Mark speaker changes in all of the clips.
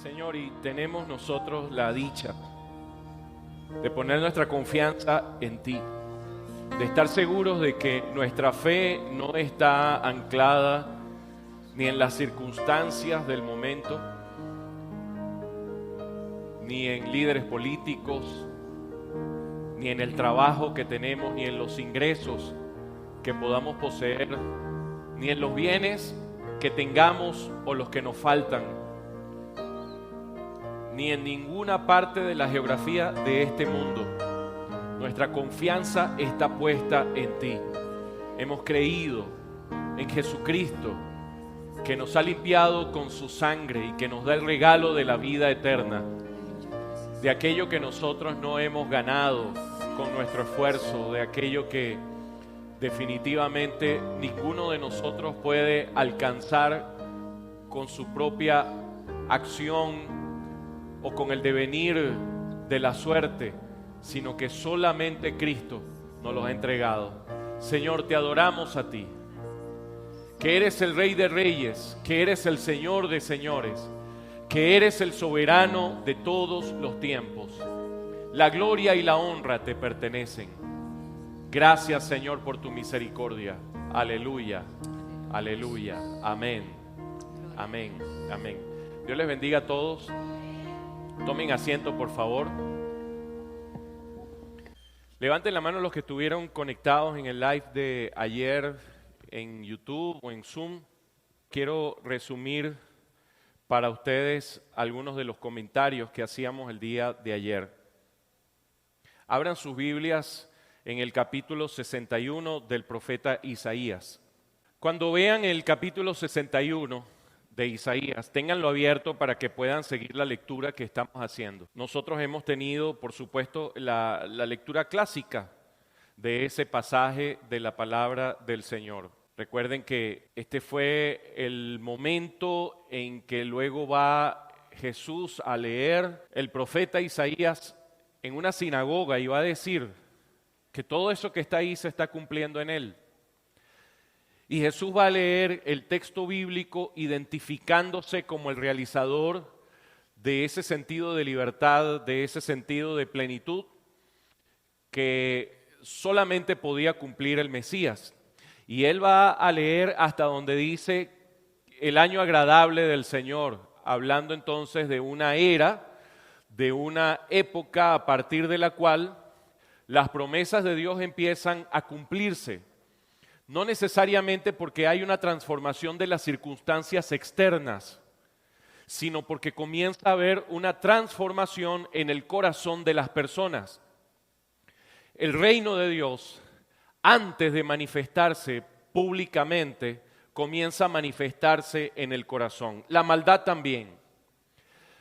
Speaker 1: Señor, y tenemos nosotros la dicha de poner nuestra confianza en ti, de estar seguros de que nuestra fe no está anclada ni en las circunstancias del momento, ni en líderes políticos, ni en el trabajo que tenemos, ni en los ingresos que podamos poseer, ni en los bienes que tengamos o los que nos faltan, ni en ninguna parte de la geografía de este mundo. Nuestra confianza está puesta en ti. Hemos creído en Jesucristo, que nos ha limpiado con su sangre y que nos da el regalo de la vida eterna, de aquello que nosotros no hemos ganado con nuestro esfuerzo, de aquello que definitivamente ninguno de nosotros puede alcanzar con su propia acción o con el devenir de la suerte, sino que solamente Cristo nos los ha entregado. Señor, te adoramos a ti, que eres el Rey de Reyes, que eres el Señor de Señores, que eres el soberano de todos los tiempos. La gloria y la honra te pertenecen. Gracias, Señor, por tu misericordia. Aleluya, aleluya, amén, amén, amén. Dios les bendiga a todos. Tomen asiento, por favor. Levanten la mano los que estuvieron conectados en el live de ayer en YouTube o en Zoom. Quiero resumir para ustedes algunos de los comentarios que hacíamos el día de ayer. Abran sus Biblias en el capítulo 61 del profeta Isaías. Cuando vean el capítulo 61 de Isaías, ténganlo abierto para que puedan seguir la lectura que estamos haciendo. Nosotros hemos tenido, por supuesto, la lectura clásica de ese pasaje de la palabra del Señor. Recuerden que este fue el momento en que luego va Jesús a leer el profeta Isaías en una sinagoga y va a decir que todo eso que está ahí se está cumpliendo en él. Y Jesús va a leer el texto bíblico identificándose como el realizador de ese sentido de libertad, de ese sentido de plenitud que solamente podía cumplir el Mesías. Y él va a leer hasta donde dice el año agradable del Señor, hablando entonces de una era, de una época a partir de la cual las promesas de Dios empiezan a cumplirse. No necesariamente porque hay una transformación de las circunstancias externas, sino porque comienza a haber una transformación en el corazón de las personas. El reino de Dios, antes de manifestarse públicamente, comienza a manifestarse en el corazón. La maldad también.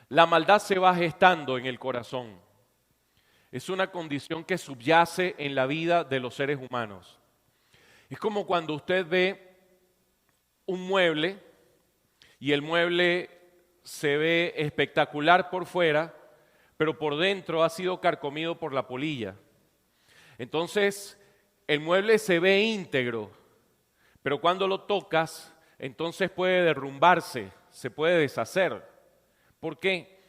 Speaker 1: La maldad se va gestando en el corazón. Es una condición que subyace en la vida de los seres humanos. Es como cuando usted ve un mueble y el mueble se ve espectacular por fuera, pero por dentro ha sido carcomido por la polilla. Entonces, el mueble se ve íntegro, pero cuando lo tocas, entonces puede derrumbarse, se puede deshacer. ¿Por qué?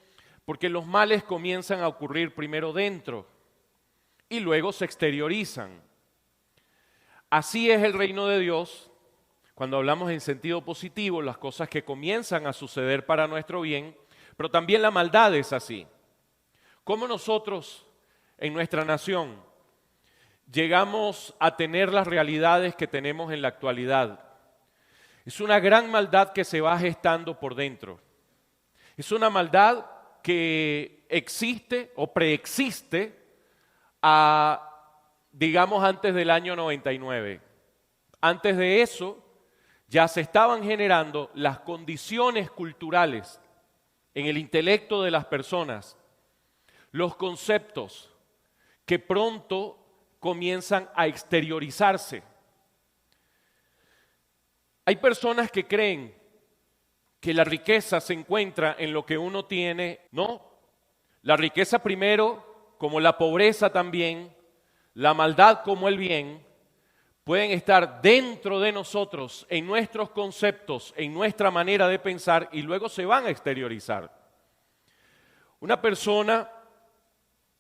Speaker 1: Porque los males comienzan a ocurrir primero dentro y luego se exteriorizan. Así es el reino de Dios. Cuando hablamos en sentido positivo, las cosas que comienzan a suceder para nuestro bien, pero también la maldad es así. ¿Cómo nosotros en nuestra nación llegamos a tener las realidades que tenemos en la actualidad? Es una gran maldad que se va gestando por dentro. Es una maldad que existe o preexiste digamos antes del año 99. Antes de eso ya se estaban generando las condiciones culturales en el intelecto de las personas, los conceptos que pronto comienzan a exteriorizarse. Hay personas que creen que la riqueza se encuentra en lo que uno tiene. No, la riqueza primero, como la pobreza también, la maldad como el bien, pueden estar dentro de nosotros, en nuestros conceptos, en nuestra manera de pensar, y luego se van a exteriorizar. Una persona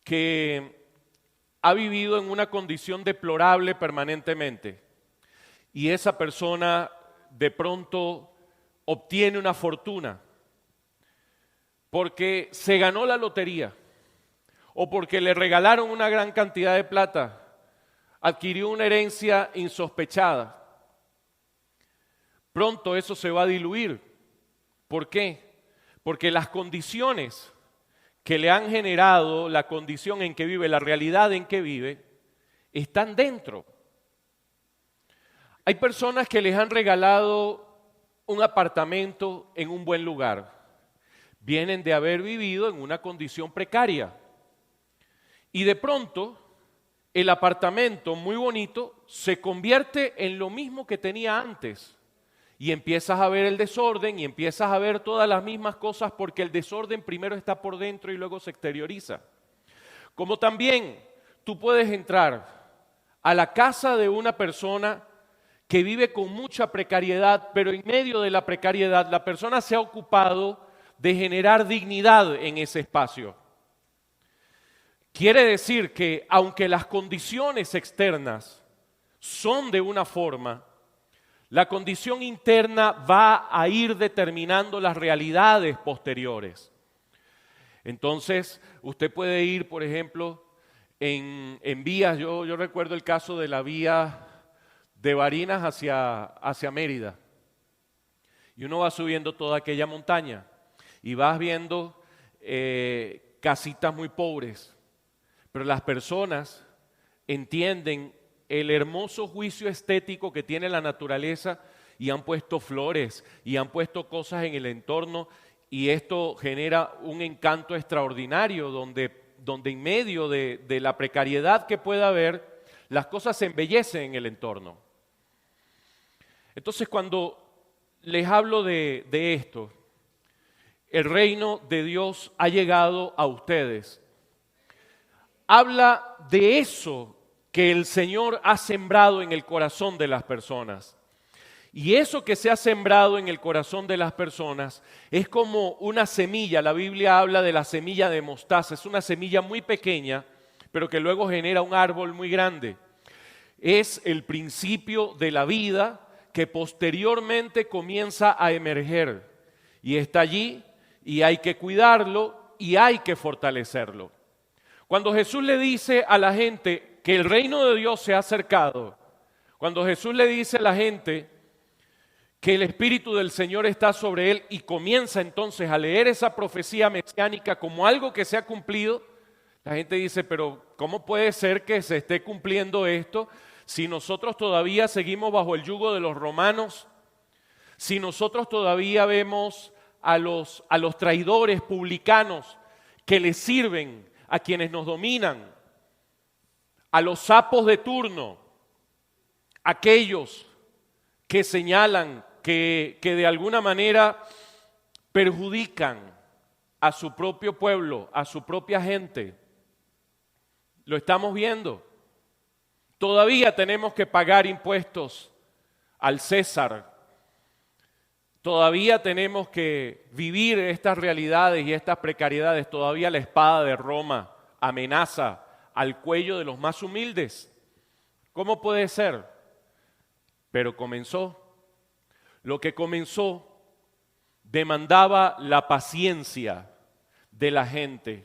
Speaker 1: que ha vivido en una condición deplorable permanentemente y esa persona de pronto obtiene una fortuna porque se ganó la lotería o porque le regalaron una gran cantidad de plata, adquirió una herencia insospechada. Pronto eso se va a diluir. ¿Por qué? Porque las condiciones que le han generado, la condición en que vive, la realidad en que vive, están dentro. Hay personas que les han regalado un apartamento en un buen lugar. Vienen de haber vivido en una condición precaria. Y de pronto, el apartamento muy bonito se convierte en lo mismo que tenía antes. Y empiezas a ver el desorden y empiezas a ver todas las mismas cosas porque el desorden primero está por dentro y luego se exterioriza. Como también tú puedes entrar a la casa de una persona que vive con mucha precariedad, pero en medio de la precariedad la persona se ha ocupado de generar dignidad en ese espacio. Quiere decir que aunque las condiciones externas son de una forma, la condición interna va a ir determinando las realidades posteriores. Entonces, usted puede ir, por ejemplo, en vías, yo recuerdo el caso de la vía de Barinas hacia Mérida. Y uno va subiendo toda aquella montaña y vas viendo casitas muy pobres. Pero las personas entienden el hermoso juicio estético que tiene la naturaleza y han puesto flores y han puesto cosas en el entorno y esto genera un encanto extraordinario donde en medio de la precariedad que pueda haber, las cosas se embellecen en el entorno. Entonces, cuando les hablo de esto, el reino de Dios ha llegado a ustedes. Habla de eso que el Señor ha sembrado en el corazón de las personas. Y eso que se ha sembrado en el corazón de las personas es como una semilla. La Biblia habla de la semilla de mostaza. Es una semilla muy pequeña, pero que luego genera un árbol muy grande. Es el principio de la vida que posteriormente comienza a emerger. Y está allí y hay que cuidarlo y hay que fortalecerlo. Cuando Jesús le dice a la gente que el reino de Dios se ha acercado, cuando Jesús le dice a la gente que el Espíritu del Señor está sobre él y comienza entonces a leer esa profecía mesiánica como algo que se ha cumplido, la gente dice, pero ¿cómo puede ser que se esté cumpliendo esto si nosotros todavía seguimos bajo el yugo de los romanos? Si nosotros todavía vemos a los traidores publicanos que les sirven a quienes nos dominan, a los sapos de turno, aquellos que señalan que de alguna manera perjudican a su propio pueblo, a su propia gente. Lo estamos viendo. Todavía tenemos que pagar impuestos al César. Todavía tenemos que vivir estas realidades y estas precariedades. Todavía la espada de Roma amenaza al cuello de los más humildes. ¿Cómo puede ser? Pero comenzó. Lo que comenzó demandaba la paciencia de la gente,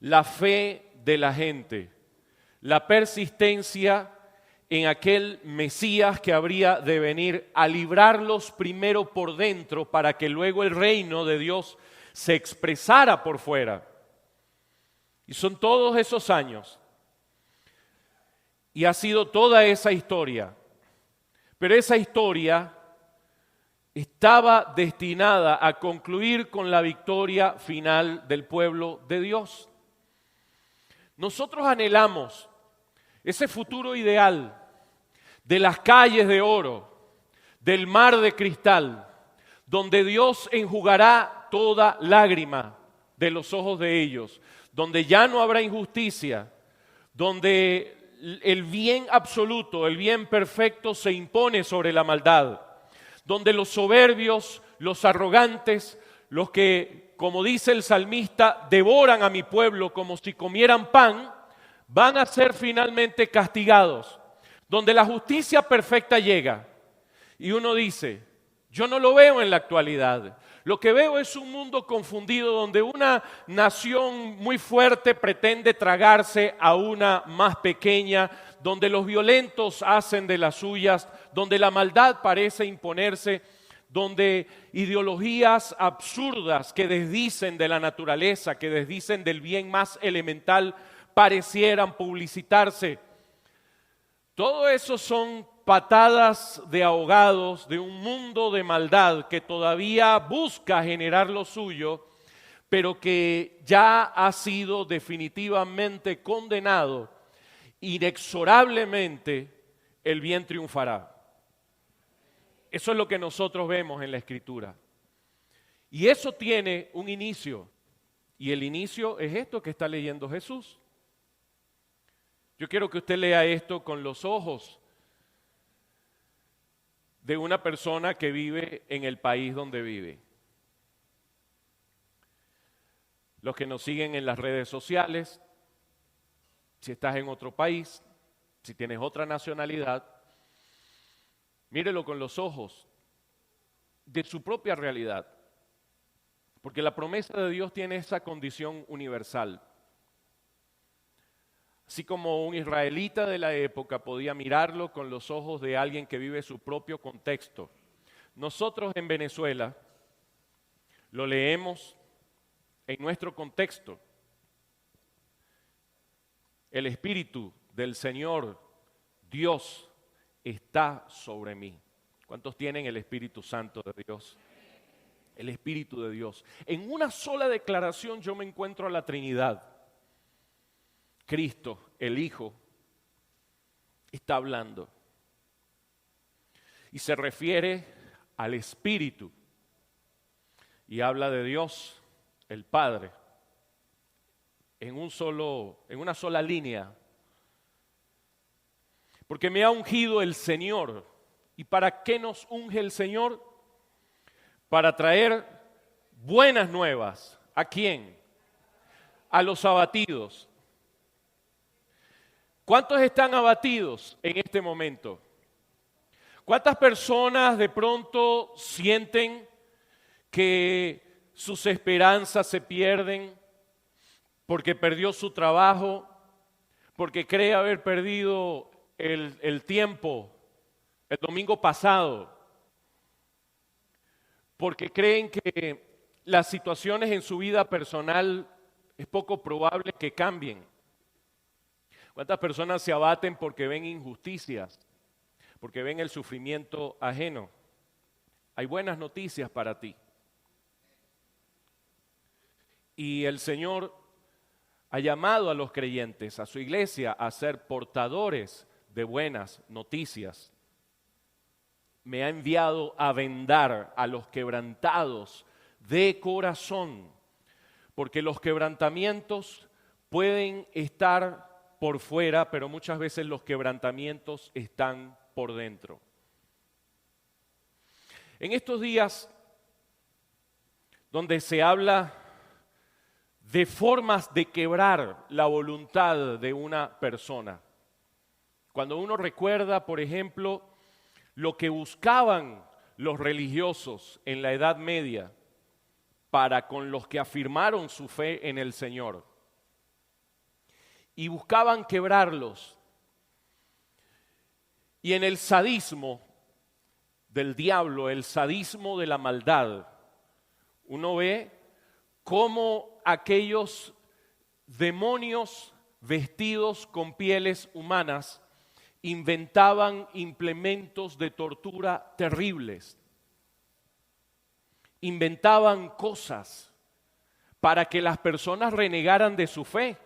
Speaker 1: la fe de la gente, la persistencia en aquel Mesías que habría de venir a librarlos primero por dentro para que luego el reino de Dios se expresara por fuera. Y son todos esos años. Y ha sido toda esa historia. Pero esa historia estaba destinada a concluir con la victoria final del pueblo de Dios. Nosotros anhelamos ese futuro ideal de las calles de oro, del mar de cristal, donde Dios enjugará toda lágrima de los ojos de ellos, donde ya no habrá injusticia, donde el bien absoluto, el bien perfecto se impone sobre la maldad, donde los soberbios, los arrogantes, los que como dice el salmista, devoran a mi pueblo como si comieran pan, van a ser finalmente castigados. Donde la justicia perfecta llega y uno dice, yo no lo veo en la actualidad. Lo que veo es un mundo confundido donde una nación muy fuerte pretende tragarse a una más pequeña, donde los violentos hacen de las suyas, donde la maldad parece imponerse, donde ideologías absurdas que desdicen de la naturaleza, que desdicen del bien más elemental, parecieran publicitarse. Todo eso son patadas de ahogados de un mundo de maldad que todavía busca generar lo suyo, pero que ya ha sido definitivamente condenado. Inexorablemente el bien triunfará. Eso es lo que nosotros vemos en la Escritura. Y eso tiene un inicio. Y el inicio es esto que está leyendo Jesús. Yo quiero que usted lea esto con los ojos de una persona que vive en el país donde vive. Los que nos siguen en las redes sociales, si estás en otro país, si tienes otra nacionalidad, mírelo con los ojos de su propia realidad. Porque la promesa de Dios tiene esa condición universal. Así como un israelita de la época podía mirarlo con los ojos de alguien que vive su propio contexto. Nosotros en Venezuela lo leemos en nuestro contexto. El Espíritu del Señor, Dios, está sobre mí. ¿Cuántos tienen el Espíritu Santo de Dios? El Espíritu de Dios. En una sola declaración yo me encuentro a la Trinidad. Cristo, el Hijo, está hablando. Y se refiere al Espíritu. Y habla de Dios, el Padre, en una sola línea. Porque me ha ungido el Señor. ¿Y para qué nos unge el Señor? Para traer buenas nuevas. ¿A quién? A los abatidos. ¿Cuántos están abatidos en este momento? ¿Cuántas personas de pronto sienten que sus esperanzas se pierden porque perdió su trabajo, porque cree haber perdido el tiempo el domingo pasado, porque creen que las situaciones en su vida personal es poco probable que cambien? ¿Cuántas personas se abaten porque ven injusticias, porque ven el sufrimiento ajeno? Hay buenas noticias para ti. Y el Señor ha llamado a los creyentes, a su iglesia, a ser portadores de buenas noticias. Me ha enviado a vendar a los quebrantados de corazón, porque los quebrantamientos pueden estar por fuera, pero muchas veces los quebrantamientos están por dentro. En estos días donde se habla de formas de quebrar la voluntad de una persona, cuando uno recuerda, por ejemplo, lo que buscaban los religiosos en la Edad Media para con los que afirmaron su fe en el Señor, y buscaban quebrarlos. Y en el sadismo del diablo, el sadismo de la maldad, uno ve cómo aquellos demonios vestidos con pieles humanas inventaban implementos de tortura terribles. Inventaban cosas para que las personas renegaran de su fe.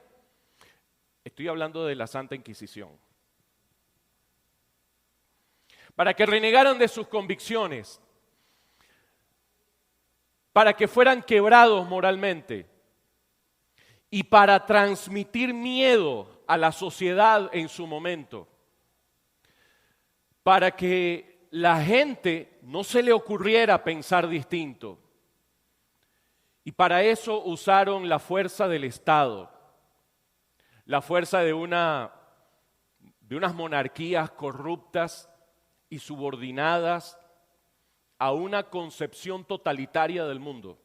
Speaker 1: Estoy hablando de la Santa Inquisición. Para que renegaran de sus convicciones, para que fueran quebrados moralmente y para transmitir miedo a la sociedad en su momento, para que la gente no se le ocurriera pensar distinto Y para eso usaron la fuerza del Estado, la fuerza de unas monarquías corruptas y subordinadas a una concepción totalitaria del mundo.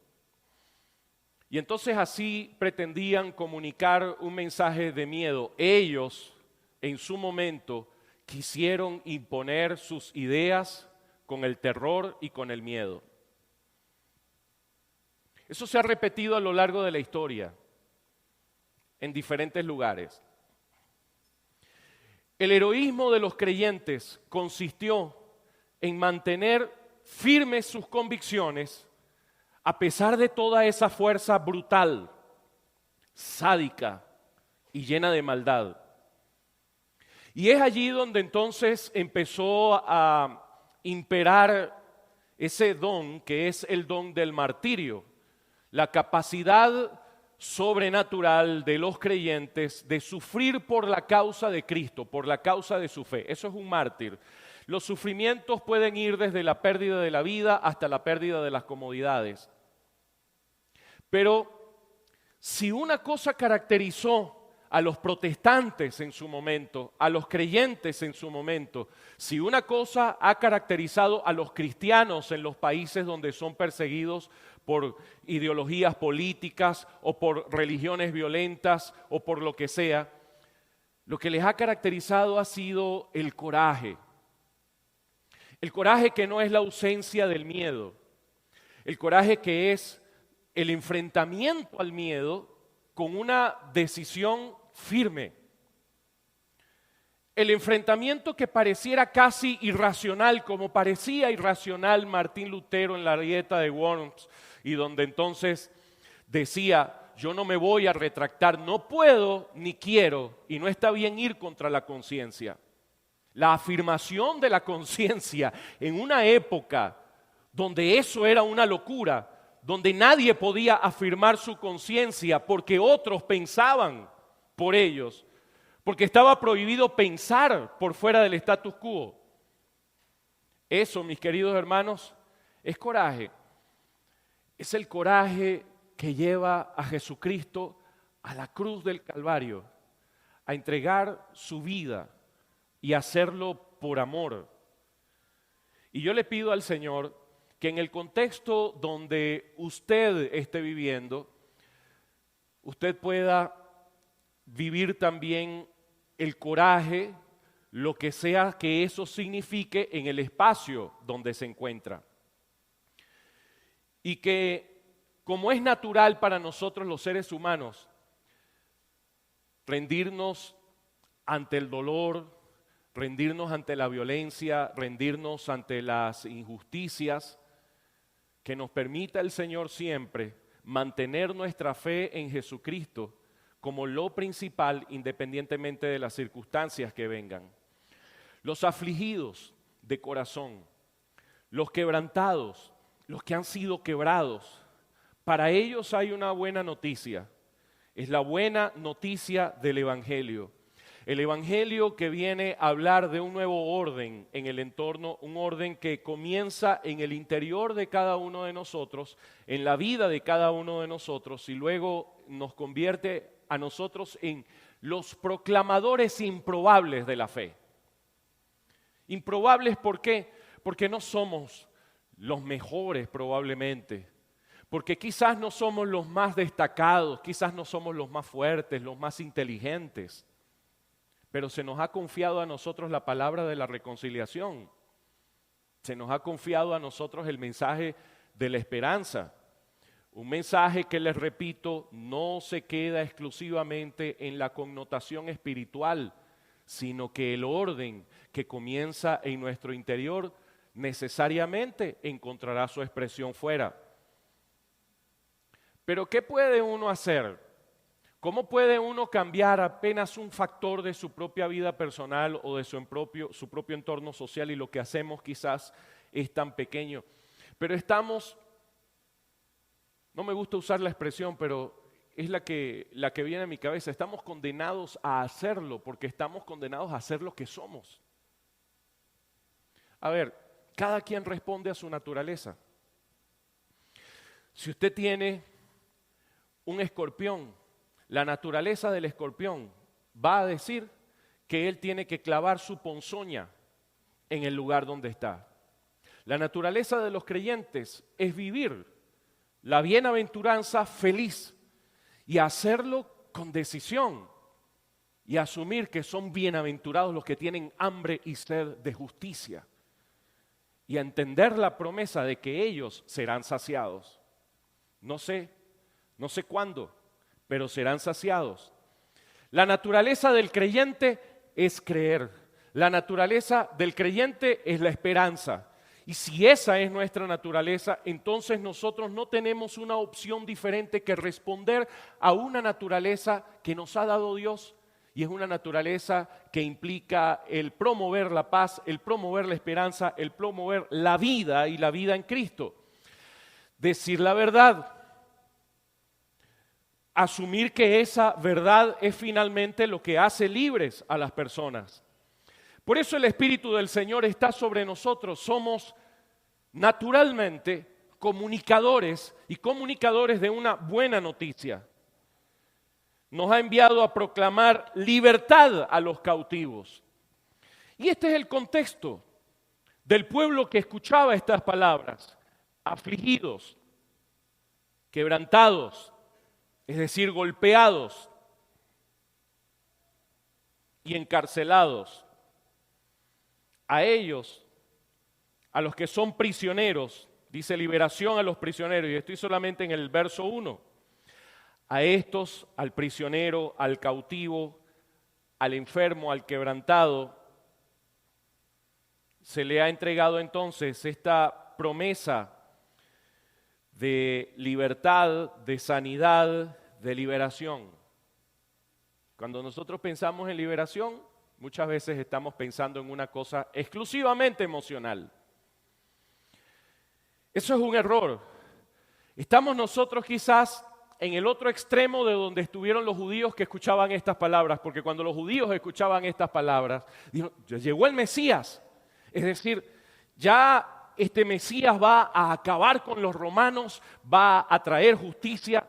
Speaker 1: Y entonces así pretendían comunicar un mensaje de miedo. Ellos, en su momento, quisieron imponer sus ideas con el terror y con el miedo. Eso se ha repetido a lo largo de la historia, en diferentes lugares. El heroísmo de los creyentes consistió en mantener firmes sus convicciones a pesar de toda esa fuerza brutal, sádica y llena de maldad. Y es allí donde entonces empezó a imperar ese don que es el don del martirio, la capacidad sobrenatural de los creyentes de sufrir por la causa de Cristo, por la causa de su fe. Eso es un mártir. Los sufrimientos pueden ir desde la pérdida de la vida hasta la pérdida de las comodidades. Pero si una cosa caracterizó a los protestantes en su momento, a los creyentes en su momento, si una cosa ha caracterizado a los cristianos en los países donde son perseguidos por ideologías políticas o por religiones violentas o por lo que sea, lo que les ha caracterizado ha sido el coraje. El coraje que no es la ausencia del miedo, el coraje que es el enfrentamiento al miedo con una decisión firme. El enfrentamiento que pareciera casi irracional, como parecía irracional Martín Lutero en la Grieta de Worms, y donde entonces decía, yo no me voy a retractar, no puedo ni quiero, y no está bien ir contra la conciencia. La afirmación de la conciencia en una época donde eso era una locura, donde nadie podía afirmar su conciencia porque otros pensaban por ellos, porque estaba prohibido pensar por fuera del status quo. Eso, mis queridos hermanos, es coraje. Es el coraje que lleva a Jesucristo a la cruz del Calvario, a entregar su vida y hacerlo por amor. Y yo le pido al Señor que en el contexto donde usted esté viviendo, usted pueda vivir también el coraje, lo que sea que eso signifique en el espacio donde se encuentra. Y que, como es natural para nosotros los seres humanos, rendirnos ante el dolor, rendirnos ante la violencia, rendirnos ante las injusticias, que nos permita el Señor siempre mantener nuestra fe en Jesucristo como lo principal, independientemente de las circunstancias que vengan. Los afligidos de corazón, los quebrantados, los que han sido quebrados, para ellos hay una buena noticia. Es la buena noticia del Evangelio. El Evangelio que viene a hablar de un nuevo orden en el entorno, un orden que comienza en el interior de cada uno de nosotros, en la vida de cada uno de nosotros, y luego nos convierte a nosotros en los proclamadores improbables de la fe. Improbables, ¿por qué? Porque no somos los mejores probablemente, porque quizás no somos los más destacados, quizás no somos los más fuertes, los más inteligentes, pero se nos ha confiado a nosotros la palabra de la reconciliación, se nos ha confiado a nosotros el mensaje de la esperanza, un mensaje que, les repito, no se queda exclusivamente en la connotación espiritual, sino que el orden que comienza en nuestro interior necesariamente encontrará su expresión fuera. Pero ¿qué puede uno hacer? ¿Cómo puede uno cambiar apenas un factor de su propia vida personal o de su propio entorno social, y lo que hacemos quizás es tan pequeño? Pero estamos, no me gusta usar la expresión, pero es la que viene a mi cabeza, estamos condenados a hacerlo porque estamos condenados a ser lo que somos. A ver, cada quien responde a su naturaleza. Si usted tiene un escorpión, la naturaleza del escorpión va a decir que él tiene que clavar su ponzoña en el lugar donde está. La naturaleza de los creyentes es vivir la bienaventuranza feliz y hacerlo con decisión y asumir que son bienaventurados los que tienen hambre y sed de justicia y a entender la promesa de que ellos serán saciados. No sé cuándo, pero serán saciados. La naturaleza del creyente es creer. La naturaleza del creyente es la esperanza. Y si esa es nuestra naturaleza, entonces nosotros no tenemos una opción diferente que responder a una naturaleza que nos ha dado Dios. Y es una naturaleza que implica el promover la paz, el promover la esperanza, el promover la vida y la vida en Cristo. Decir la verdad. Asumir que esa verdad es finalmente lo que hace libres a las personas. Por eso el Espíritu del Señor está sobre nosotros. Somos naturalmente comunicadores y comunicadores de una buena noticia. Nos ha enviado a proclamar libertad a los cautivos. Y este es el contexto del pueblo que escuchaba estas palabras. Afligidos, quebrantados, es decir, golpeados y encarcelados. A ellos, a los que son prisioneros, dice liberación a los prisioneros, y estoy solamente en el verso 1. A estos, al prisionero, al cautivo, al enfermo, al quebrantado, se le ha entregado entonces esta promesa de libertad, de sanidad, de liberación. Cuando nosotros pensamos en liberación, muchas veces estamos pensando en una cosa exclusivamente emocional. Eso es un error. Estamos nosotros quizás en el otro extremo de donde estuvieron los judíos que escuchaban estas palabras, porque cuando los judíos escuchaban estas palabras, dijeron, ya llegó el Mesías. Es decir, ya este Mesías va a acabar con los romanos, va a traer justicia,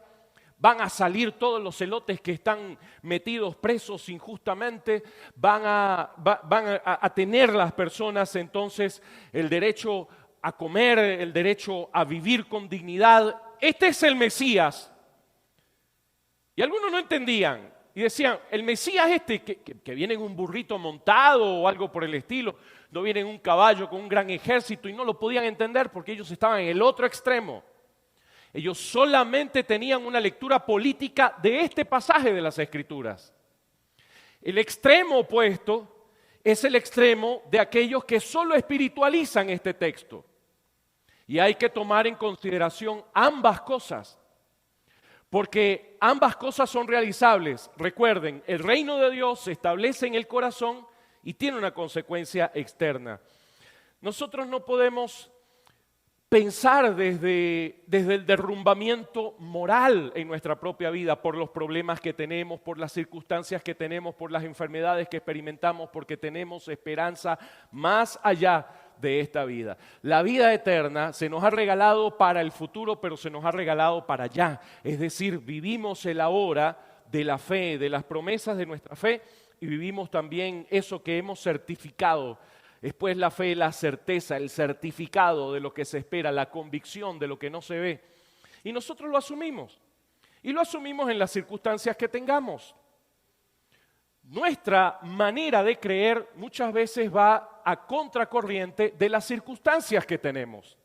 Speaker 1: van a salir todos los celotes que están metidos presos injustamente, van a tener las personas entonces el derecho a comer, el derecho a vivir con dignidad. Este es el Mesías. Y algunos no entendían y decían, el Mesías que viene en un burrito montado o algo por el estilo, no viene en un caballo con un gran ejército, y no lo podían entender porque ellos estaban en el otro extremo. Ellos solamente tenían una lectura política de este pasaje de las Escrituras. El extremo opuesto es el extremo de aquellos que solo espiritualizan este texto. Y hay que tomar en consideración ambas cosas, porque ambas cosas son realizables. Recuerden, el reino de Dios se establece en el corazón y tiene una consecuencia externa. Nosotros no podemos pensar desde el derrumbamiento moral en nuestra propia vida por los problemas que tenemos, por las circunstancias que tenemos, por las enfermedades que experimentamos, porque tenemos esperanza más allá de esta vida. La vida eterna se nos ha regalado para el futuro, pero se nos ha regalado para allá. Es decir, vivimos el ahora de la fe, de las promesas de nuestra fe, y vivimos también eso que hemos certificado. Después la fe, la certeza, el certificado de lo que se espera, la convicción de lo que no se ve. Y nosotros lo asumimos. Y lo asumimos en las circunstancias que tengamos. Nuestra manera de creer muchas veces va a contracorriente de las circunstancias que tenemos.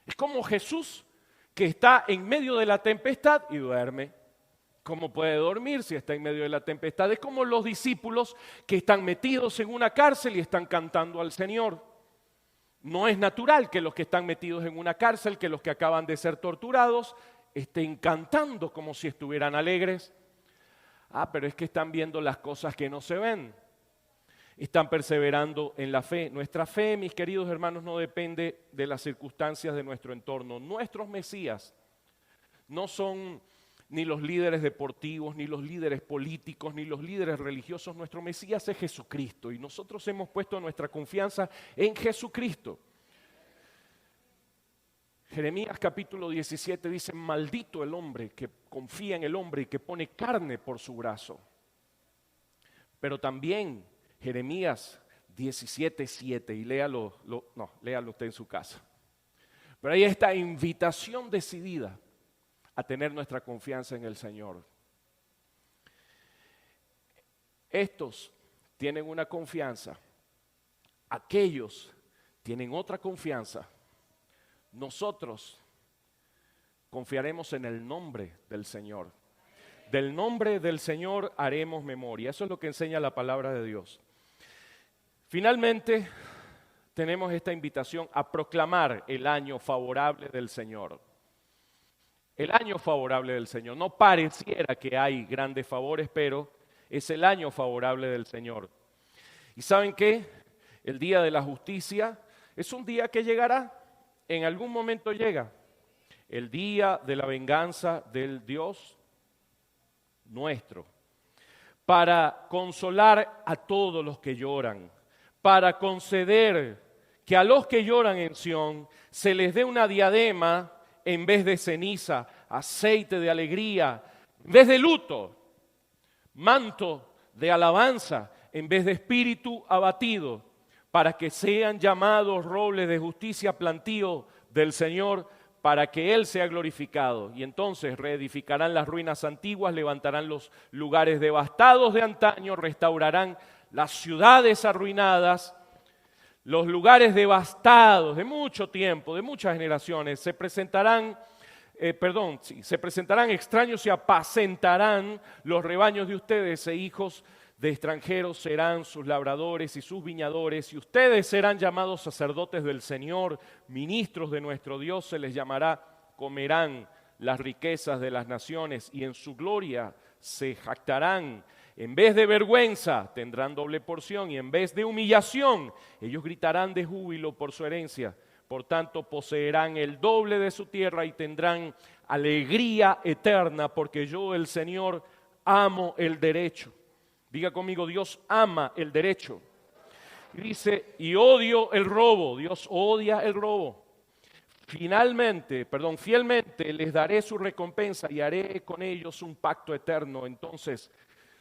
Speaker 1: Es como Jesús, que está en medio de la tempestad y duerme. ¿Cómo puede dormir si está en medio de la tempestad? Es como los discípulos que están metidos en una cárcel y están cantando al Señor. No es natural que los que están metidos en una cárcel, que los que acaban de ser torturados, estén cantando como si estuvieran alegres. Pero es que están viendo las cosas que no se ven. Están perseverando en la fe. Nuestra fe, mis queridos hermanos, no depende de las circunstancias de nuestro entorno. Nuestros Mesías no son ni los líderes deportivos, ni los líderes políticos, ni los líderes religiosos. Nuestro Mesías es Jesucristo y nosotros hemos puesto nuestra confianza en Jesucristo. Jeremías capítulo 17 dice: maldito el hombre que confía en el hombre y que pone carne por su brazo. Pero también Jeremías 17:7, y léalo usted en su casa. Pero hay esta invitación decidida a tener nuestra confianza en el Señor. Estos tienen una confianza, aquellos tienen otra confianza. Nosotros confiaremos en el nombre del Señor. Del nombre del Señor haremos memoria. Eso es lo que enseña la palabra de Dios. Finalmente, tenemos esta invitación a proclamar el año favorable del Señor. El año favorable del Señor. No pareciera que hay grandes favores, pero es el año favorable del Señor. ¿Y saben qué? El día de la justicia es un día que llegará. En algún momento llega. El día de la venganza del Dios nuestro. Para consolar a todos los que lloran. Para conceder que a los que lloran en Sión se les dé una diadema en vez de ceniza, aceite de alegría en vez de luto, manto de alabanza en vez de espíritu abatido, para que sean llamados robles de justicia, plantío del Señor, para que Él sea glorificado. Y entonces reedificarán las ruinas antiguas, levantarán los lugares devastados de antaño, restaurarán las ciudades arruinadas, los lugares devastados de mucho tiempo, de muchas generaciones. Se presentarán extraños y apacentarán los rebaños de ustedes, e hijos de extranjeros serán sus labradores y sus viñadores, y ustedes serán llamados sacerdotes del Señor, ministros de nuestro Dios se les llamará, comerán las riquezas de las naciones y en su gloria se jactarán. En vez de vergüenza tendrán doble porción, y en vez de humillación ellos gritarán de júbilo por su herencia. Por tanto, poseerán el doble de su tierra y tendrán alegría eterna, porque yo, el Señor, amo el derecho. Diga conmigo: Dios ama el derecho. Y dice: y odio el robo. Dios odia el robo. Fielmente les daré su recompensa y haré con ellos un pacto eterno. Entonces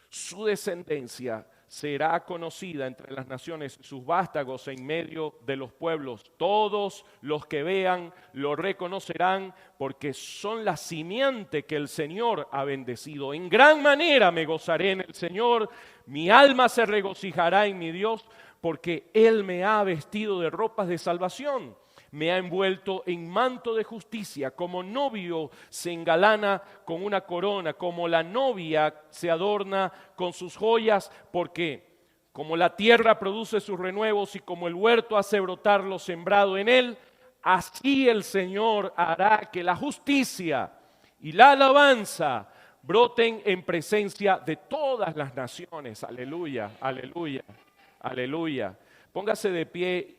Speaker 1: su descendencia será conocida entre las naciones, sus vástagos en medio de los pueblos. Todos los que vean lo reconocerán, porque son la simiente que el Señor ha bendecido. En gran manera me gozaré en el Señor, mi alma se regocijará en mi Dios, porque Él me ha vestido de ropas de salvación. Me ha envuelto en manto de justicia, como novio se engalana con una corona, como la novia se adorna con sus joyas, porque como la tierra produce sus renuevos y como el huerto hace brotar lo sembrado en él, así el Señor hará que la justicia y la alabanza broten en presencia de todas las naciones. Aleluya, aleluya, aleluya. Póngase de pie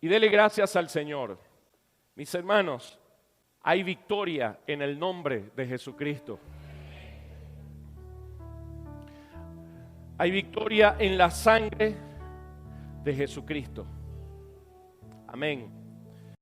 Speaker 1: y dele gracias al Señor. Mis hermanos, hay victoria en el nombre de Jesucristo. Hay victoria en la sangre de Jesucristo. Amén.